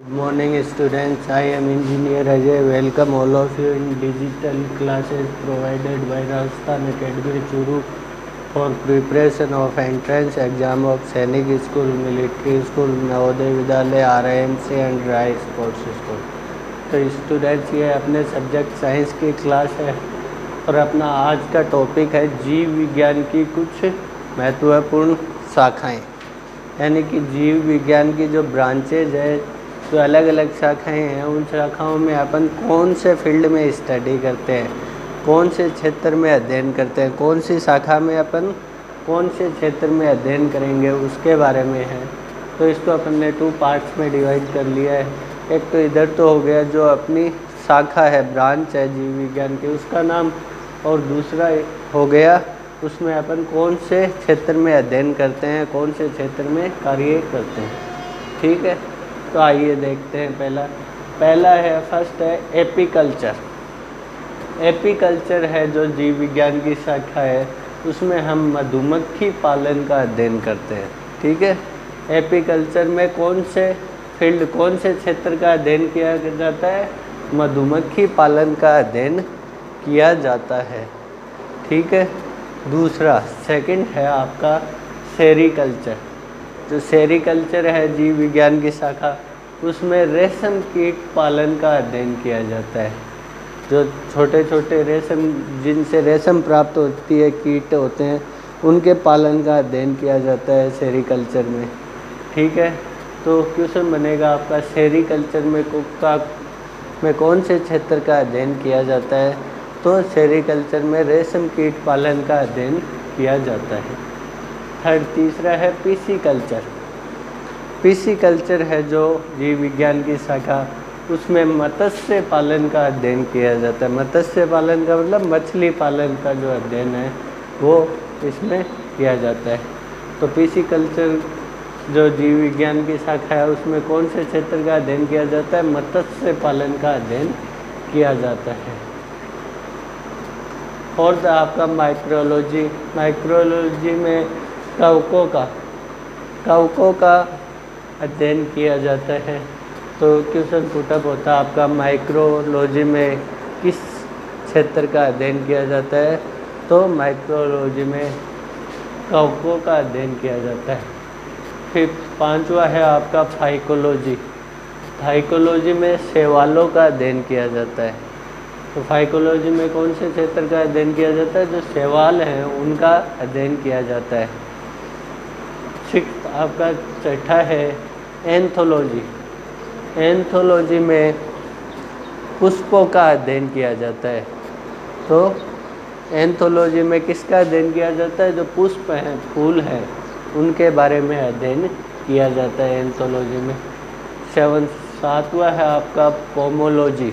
Good morning students, I am Engineer Ajay. Welcome all of you in digital classes provided by Rajasthan Academy Churu for preparation of entrance exam of Sainik School, Military School, Navodaya Vidyalaya, RIMC and Rai Sports School। तो students ये अपने subject science की class है और अपना आज का topic है जीव विज्ञान की कुछ महत्वपूर्ण शाखाएं, यानी कि जीव विज्ञान की जो ब्रांचेज है, जो अलग अलग शाखाएं हैं, उन शाखाओं में अपन कौन से फील्ड में स्टडी करते हैं, कौन से क्षेत्र में अध्ययन करते हैं, कौन सी शाखा में अपन कौन से क्षेत्र में अध्ययन करेंगे, उसके बारे में है। तो इसको अपन ने 2 पार्ट्स में डिवाइड कर लिया है। एक तो इधर तो हो गया जो अपनी शाखा है, ब्रांच है जीव विज्ञान की, उसका नाम, और दूसरा हो गया उसमें अपन कौन से क्षेत्र में अध्ययन करते हैं, कौन से क्षेत्र में कार्य करते हैं। ठीक है, तो आइए देखते हैं। पहला है, फर्स्ट है एपीकल्चर। एपीकल्चर है जो जीव विज्ञान की शाखा है, उसमें हम मधुमक्खी पालन का अध्ययन करते हैं। ठीक है, एपीकल्चर में कौन से फील्ड, कौन से क्षेत्र का अध्ययन किया जाता है? मधुमक्खी पालन का अध्ययन किया जाता है। ठीक है, दूसरा सेकंड है आपका सेरीकल्चर। जो सेरीकल्चर है जीव विज्ञान की शाखा, उसमें रेशम कीट पालन का अध्ययन किया जाता है। जो छोटे छोटे रेशम, जिनसे रेशम प्राप्त होती है, कीट होते हैं, उनके पालन का अध्ययन किया जाता है सेरीकल्चर में। ठीक है, तो क्वेश्चन बनेगा आपका सेरीकल्चर में कौन से क्षेत्र का अध्ययन किया जाता है? तो सेरीकल्चर में रेशम कीट पालन का अध्ययन किया जाता है। तीसरा है पीसीकल्चर। पीसीकल्चर है जो जीव विज्ञान की शाखा, उसमें मत्स्य पालन का अध्ययन किया जाता है। मत्स्य पालन का मतलब मछली पालन का जो अध्ययन है वो इसमें किया जाता है। तो पीसीकल्चर जो जीव विज्ञान की शाखा है, उसमें कौन से क्षेत्र का अध्ययन किया जाता है? मत्स्य पालन का अध्ययन किया जाता है। और आपका माइक्रोलॉजी। माइक्रोलॉजी में कवकों का अध्ययन किया जाता है। तो क्वेश्चन पुटअप होता है आपका, माइक्रोलॉजी में किस क्षेत्र का अध्ययन किया जाता है? तो माइक्रोलॉजी में कवकों का अध्ययन किया जाता है। फिर 5वां है आपका फाइकोलॉजी। फाइकोलॉजी में शैवालों का अध्ययन किया जाता है। तो फाइकोलॉजी में कौन से क्षेत्र का अध्ययन किया जाता है? जो शैवाल हैं उनका अध्ययन किया जाता है। आपका छठा है एंथोलॉजी। एंथोलॉजी में पुष्पों का अध्ययन किया जाता है। तो एंथोलॉजी में किसका अध्ययन किया जाता है? जो पुष्प हैं, फूल हैं, उनके बारे में अध्ययन किया जाता है एंथोलॉजी में। 7वां है आपका पोमोलॉजी।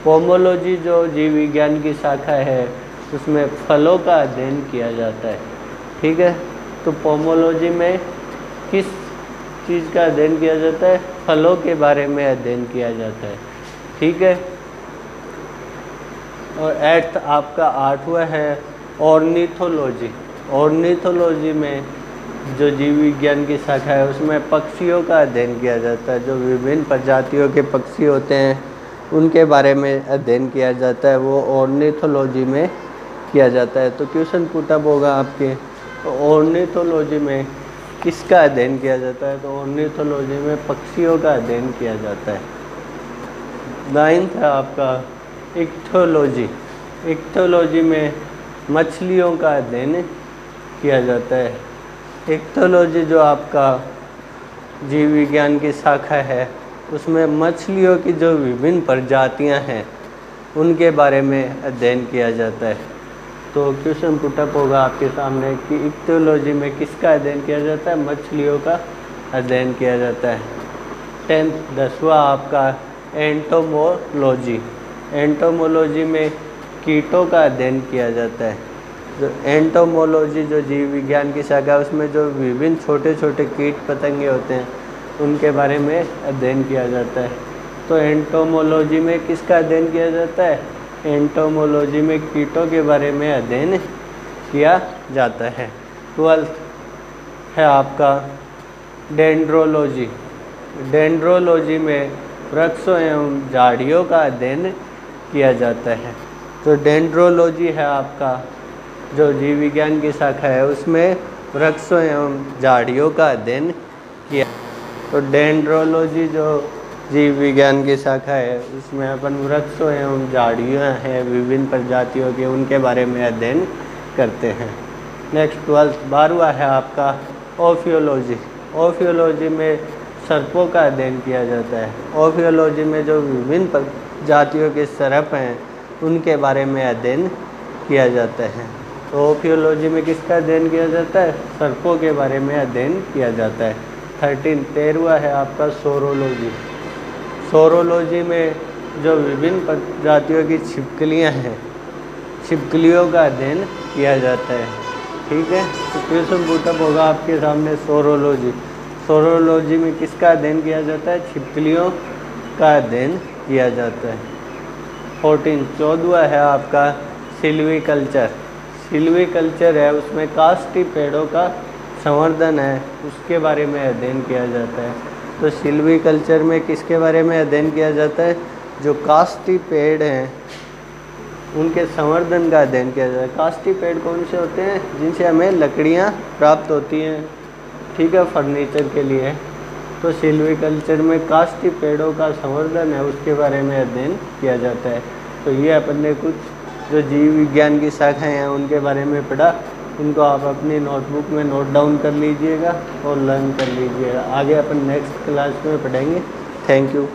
पोमोलॉजी जो जीव विज्ञान की शाखा है, उसमें फलों का अध्ययन किया जाता है। ठीक है, तो पोमोलॉजी में किस चीज़ का अध्ययन किया जाता है? फलों के बारे में अध्ययन किया जाता है। ठीक है, और आपका 8वां है ऑर्निथोलॉजी। ऑर्निथोलॉजी में जो जीव विज्ञान की शाखा है, उसमें पक्षियों का अध्ययन किया जाता है। जो विभिन्न प्रजातियों के पक्षी होते हैं, उनके बारे में अध्ययन किया जाता है, वो ऑर्निथोलॉजी में किया जाता है। तो क्वेश्चन पुटअप होगा आपके, तो ऑर्निथोलॉजी में किसका अध्ययन किया जाता है? तो ऑर्निथोलॉजी में पक्षियों का अध्ययन किया जाता है। 9th है आपका इक्थोलॉजी। इक्थोलॉजी में मछलियों का अध्ययन किया जाता है। इक्थोलॉजी जो आपका जीव विज्ञान की शाखा है, उसमें मछलियों की जो विभिन्न प्रजातियां हैं, उनके बारे में अध्ययन किया जाता है। तो क्वेश्चन पुटअप होगा आपके सामने कि इक्थोलॉजी में किसका अध्ययन किया जाता है? मछलियों का अध्ययन किया जाता है। 10वां आपका एंटोमोलॉजी। एंटोमोलॉजी में कीटों का अध्ययन किया जाता है। जो एंटोमोलॉजी जो जीव विज्ञान की शाखा है, उसमें जो विभिन्न छोटे छोटे कीट पतंगे होते हैं, उनके बारे में अध्ययन किया जाता है। तो एंटोमोलॉजी में किसका अध्ययन किया जाता है? एंटोमोलॉजी में कीटों के बारे में अध्ययन किया जाता है। 12th है आपका डेंड्रोलॉजी। डेंड्रोलॉजी में वृक्षों एवं झाड़ियों का अध्ययन किया जाता है। तो डेंड्रोलॉजी है आपका जो जीव विज्ञान की शाखा है, उसमें वृक्षों एवं झाड़ियों का अध्ययन किया। तो डेंड्रोलॉजी जो जीव विज्ञान की शाखा है, उसमें अपन वृक्षों एवं झाड़ियाँ हैं विभिन्न प्रजातियों के, उनके बारे में अध्ययन करते हैं। नेक्स्ट 12वां है आपका ओफियोलॉजी। ओफियोलॉजी में सर्पों का अध्ययन किया जाता है। ओफियोलॉजी में जो विभिन्न प्रजातियों के सर्प हैं, उनके बारे में अध्ययन किया जाता है। तो ओफियोलॉजी में किसका अध्ययन किया जाता है? सर्पों के बारे में अध्ययन किया जाता है। 13वां है आपका सोरोलॉजी। सोरोलॉजी में जो विभिन्न प्रजातियों की छिपकलियाँ हैं, छिपकलियों का अध्ययन किया जाता है। ठीक है, तो क्वेश्चन पुटअप होगा आपके सामने सोरोलॉजी। सोरोलॉजी में किसका अध्ययन किया जाता है? छिपकलियों का अध्ययन किया जाता है। 14वां है आपका सिल्वीकल्चर। सिल्वीकल्चर है, उसमें काष्ठी पेड़ों का संवर्धन है, उसके बारे में अध्ययन किया जाता है। तो सिल्वीकल्चर में किसके बारे में अध्ययन किया जाता है? जो काष्ठी पेड़ हैं, उनके संवर्धन का अध्ययन किया जाता है। काष्ठी पेड़ कौन से होते हैं? जिनसे हमें लकड़ियाँ प्राप्त होती हैं, ठीक है, फर्नीचर के लिए। तो सिल्वीकल्चर में काष्ठी पेड़ों का संवर्धन है, उसके बारे में अध्ययन किया जाता है। तो ये अपन ने कुछ जो जीव विज्ञान की शाखाएं हैं उनके बारे में पढ़ा, उनको आप अपनी नोटबुक में नोट डाउन कर लीजिएगा और लर्न कर लीजिएगा। आगे अपन नेक्स्ट क्लास में पढ़ेंगे। Thank you.